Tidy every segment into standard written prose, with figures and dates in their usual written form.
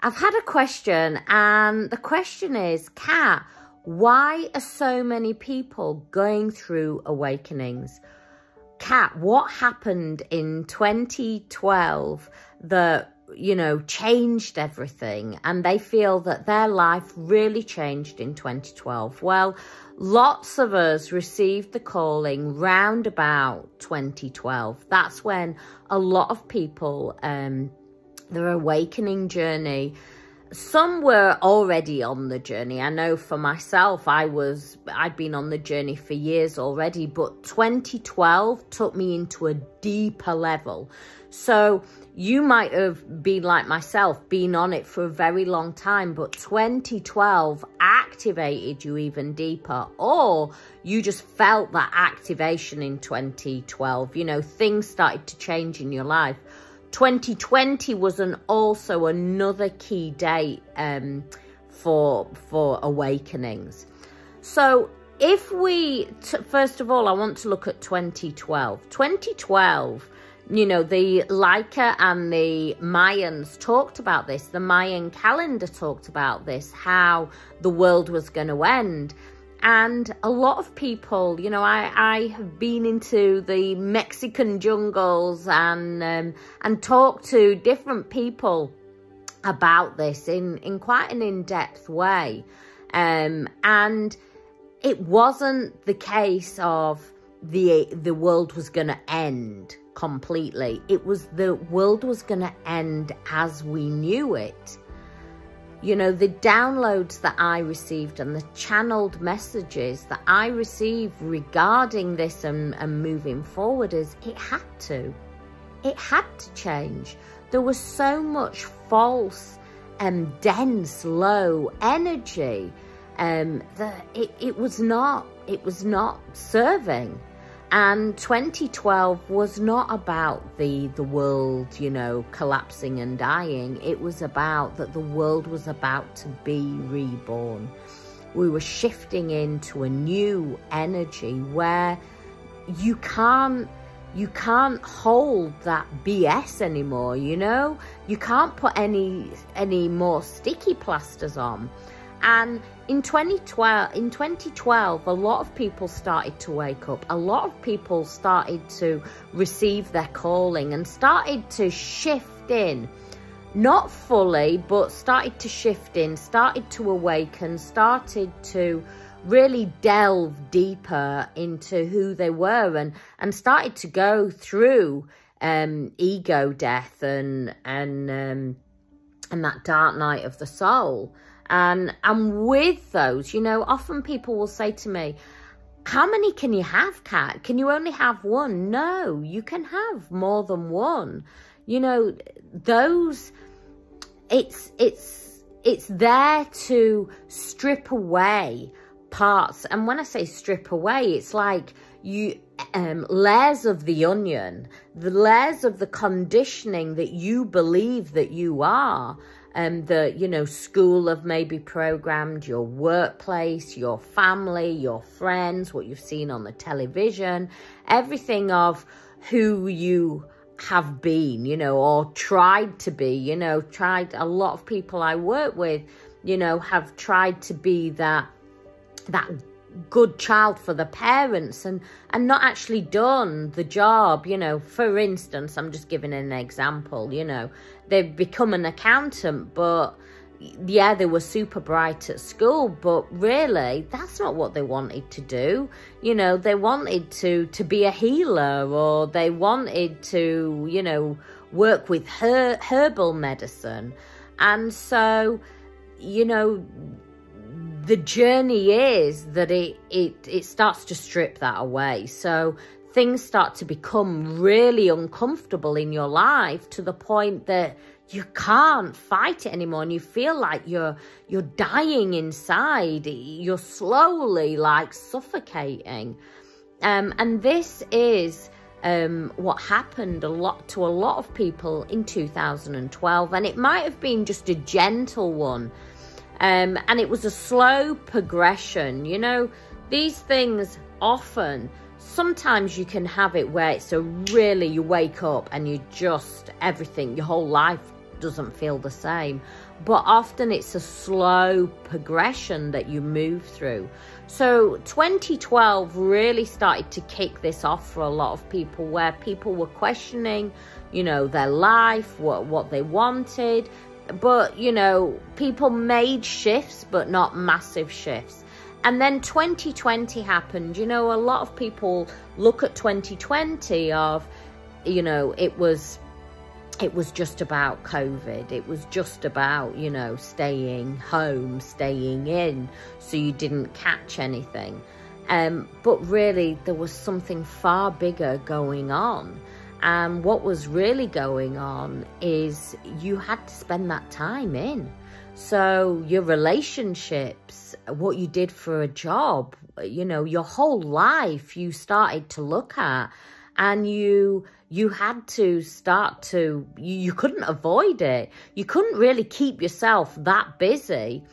I've had a question, and the question is, Kat, why are so many people going through awakenings? Kat, what happened in 2012 that, you know, changed everything? And they feel that their life really changed in 2012. Well, lots of us received the calling round about 2012. That's when a lot of people, their awakening journey, some were already on the journey. I know for myself, I'd been on the journey for years already, but 2012 took me into a deeper level. So you might have been like myself, been on it for a very long time, but 2012 activated you even deeper, or you just felt that activation in 2012. You know, things started to change in your life. 2020 was also another key date for awakenings. So if we, first of all, I want to look at 2012. 2012, you know, the Laika and the Mayans talked about this. The Mayan calendar talked about this, how the world was going to end. And a lot of people, you know, I have been into the Mexican jungles and talked to different people about this in quite an in-depth way. And it wasn't the case of the world was going to end completely. It was the world was going to end as we knew it. You know, the downloads that I received and the channeled messages that I received regarding this and moving forward is it had to change. There was so much false and dense, low energy that it was not serving. And 2012 was not about the world, you know, collapsing and dying. It was about that the world was about to be reborn. We were shifting into a new energy where you can't hold that BS anymore, you know? You can't put any more sticky plasters on. And in 2012, a lot of people started to wake up. A lot of people started to receive their calling and started to shift in. Not fully, but started to shift in, started to awaken, started to really delve deeper into who they were and started to go through ego death and that dark night of the soul. And with those, you know, often people will say to me, how many can you have, Kat? Can you only have one? No, you can have more than one. You know, those, it's there to strip away parts. And when I say strip away, it's like you layers of the onion, the layers of the conditioning that you believe that you are. The, you know, school have maybe programmed, your workplace, your family, your friends, what you've seen on the television, everything of who you have been, you know, or tried to be, you know, a lot of people I work with, you know, have tried to be that good child for the parents and not actually done the job. You know, for instance, I'm just giving an example, you know, they've become an accountant, but yeah, they were super bright at school, but really that's not what they wanted to do. You know, they wanted to be a healer, or they wanted to, you know, work with herbal medicine. And so, you know, the journey is that it starts to strip that away. So things start to become really uncomfortable in your life to the point that you can't fight it anymore, and you feel like you're dying inside. You're slowly like suffocating. And this is what happened to a lot of people in 2012, and it might have been just a gentle one. And it was a slow progression. You know, these things often, sometimes you can have it where it's you wake up and you just, everything, your whole life doesn't feel the same. but often it's a slow progression that you move through. So 2012 really started to kick this off for a lot of people, where people were questioning, you know, their life, what they wanted. But, you know, people made shifts, but not massive shifts. And then 2020 happened. You know, a lot of people look at 2020 of, you know, it was just about COVID. It was just about, you know, staying home, staying in, so you didn't catch anything. But really, there was something far bigger going on. And what was really going on is you had to spend that time in. So your relationships, what you did for a job, you know, your whole life you started to look at, and you had to start to, you couldn't avoid it. You couldn't really keep yourself that busy.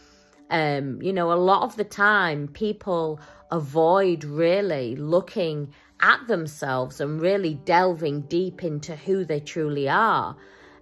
You know, a lot of the time people avoid really looking at themselves and really delving deep into who they truly are,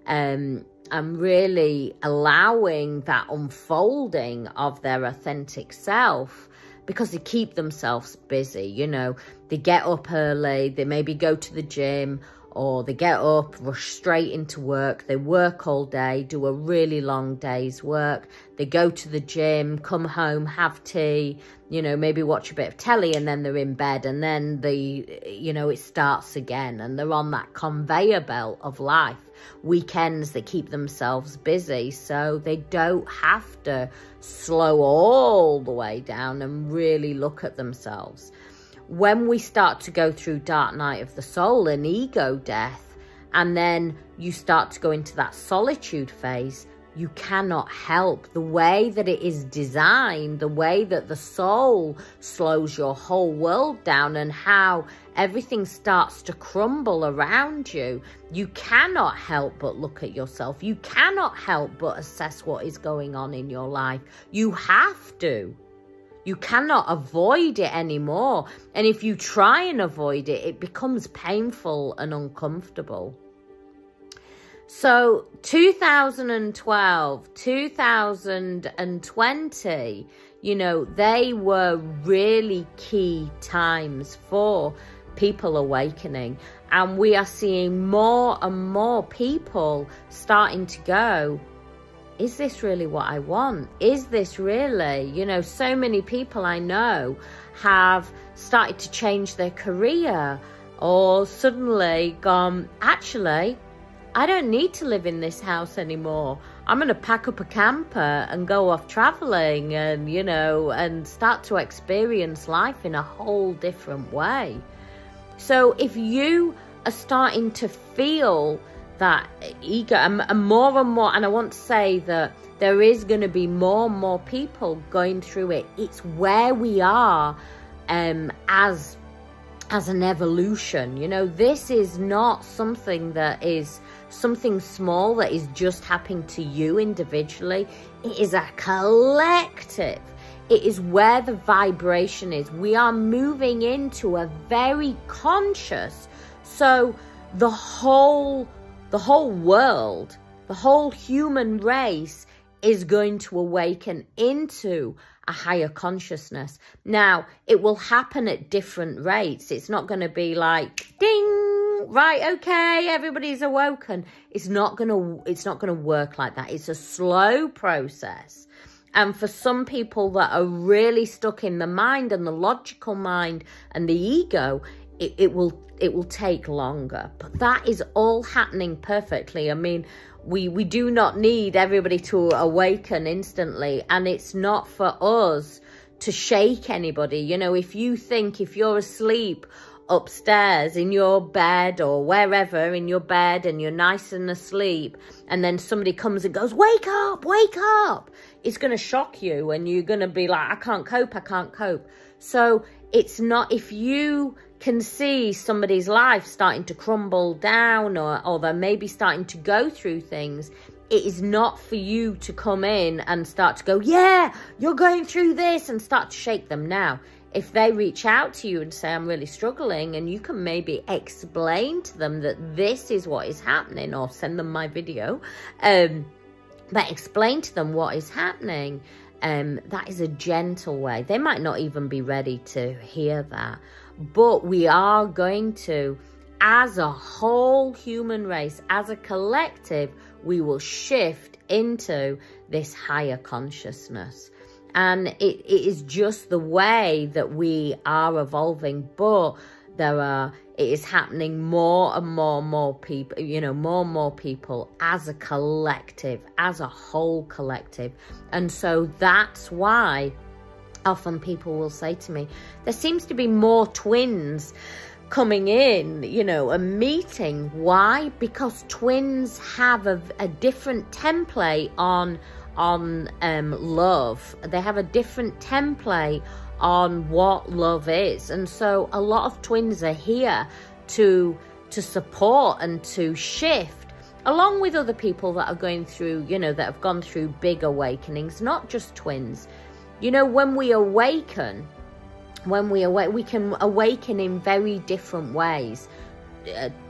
and really allowing that unfolding of their authentic self, because they keep themselves busy. You know, they get up early, they maybe go to the gym, or they get up, rush straight into work. They work all day, do a really long day's work. They go to the gym, come home, have tea, you know, maybe watch a bit of telly, and then they're in bed, and then you know, it starts again, and they're on that conveyor belt of life. Weekends, they keep themselves busy, so they don't have to slow all the way down and really look at themselves. When we start to go through dark night of the soul and ego death, and then you start to go into that solitude phase, you cannot help the way that it is designed, the way that the soul slows your whole world down, and how everything starts to crumble around you. You cannot help but look at yourself. You cannot help but assess what is going on in your life. You have to. You cannot avoid it anymore. And if you try and avoid it, it becomes painful and uncomfortable. So 2012, 2020, you know, they were really key times for people awakening. And we are seeing more and more people starting to go, is this really what I want? Is this really, you know, so many people I know have started to change their career, or suddenly gone, actually, I don't need to live in this house anymore. I'm going to pack up a camper and go off traveling, and, you know, and start to experience life in a whole different way. So if you are starting to feel that ego, and more, and I want to say that there is going to be more and more people going through it. It's where we are as an evolution. You know, this is not something that is something small that is just happening to you individually. It is a collective. It is where the vibration is. We are moving into a very conscious, so the whole world, the whole human race is going to awaken into a higher consciousness. Now, it will happen at different rates. It's not going to be like, ding, right, okay, everybody's awoken. It's not going to work like that. It's a slow process. And for some people that are really stuck in the mind and the logical mind and the ego, it will take longer. But that is all happening perfectly. I mean, we do not need everybody to awaken instantly, and it's not for us to shake anybody. You know, if you think, if you're asleep upstairs in your bed or wherever in your bed and you're nice and asleep, and then somebody comes and goes, wake up, it's going to shock you, and you're going to be like, I can't cope. So it's not, if you can see somebody's life starting to crumble down, or they're maybe starting to go through things, it is not for you to come in and start to go, yeah, you're going through this, and start to shake them. Now, if they reach out to you and say, I'm really struggling, and you can maybe explain to them that this is what is happening, or send them my video, but explain to them what is happening. That is a gentle way. They might not even be ready to hear that, but we are going to, as a whole human race, as a collective, we will shift into this higher consciousness. And it is just the way that we are evolving, but it is happening more and more people, more and more people as a collective, as a whole collective. And so that's why often people will say to me, there seems to be more twins coming in, and meeting. Why? Because twins have a different template on love. They have a different template on what love is. And so a lot of twins are here to support and to shift, along with other people that are going through, that have gone through big awakenings, not just twins. When we awaken, we can awaken in very different ways.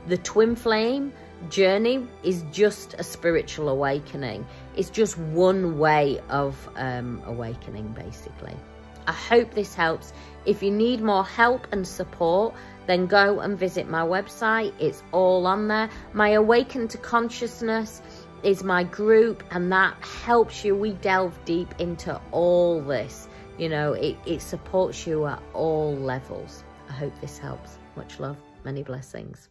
The twin flame journey is just a spiritual awakening. It's just one way of awakening, basically. I hope this helps. If you need more help and support, then go and visit my website. It's all on there. My Awaken to Consciousness is my group, and that helps you. We delve deep into all this. It supports you at all levels. I hope this helps. Much love, many blessings.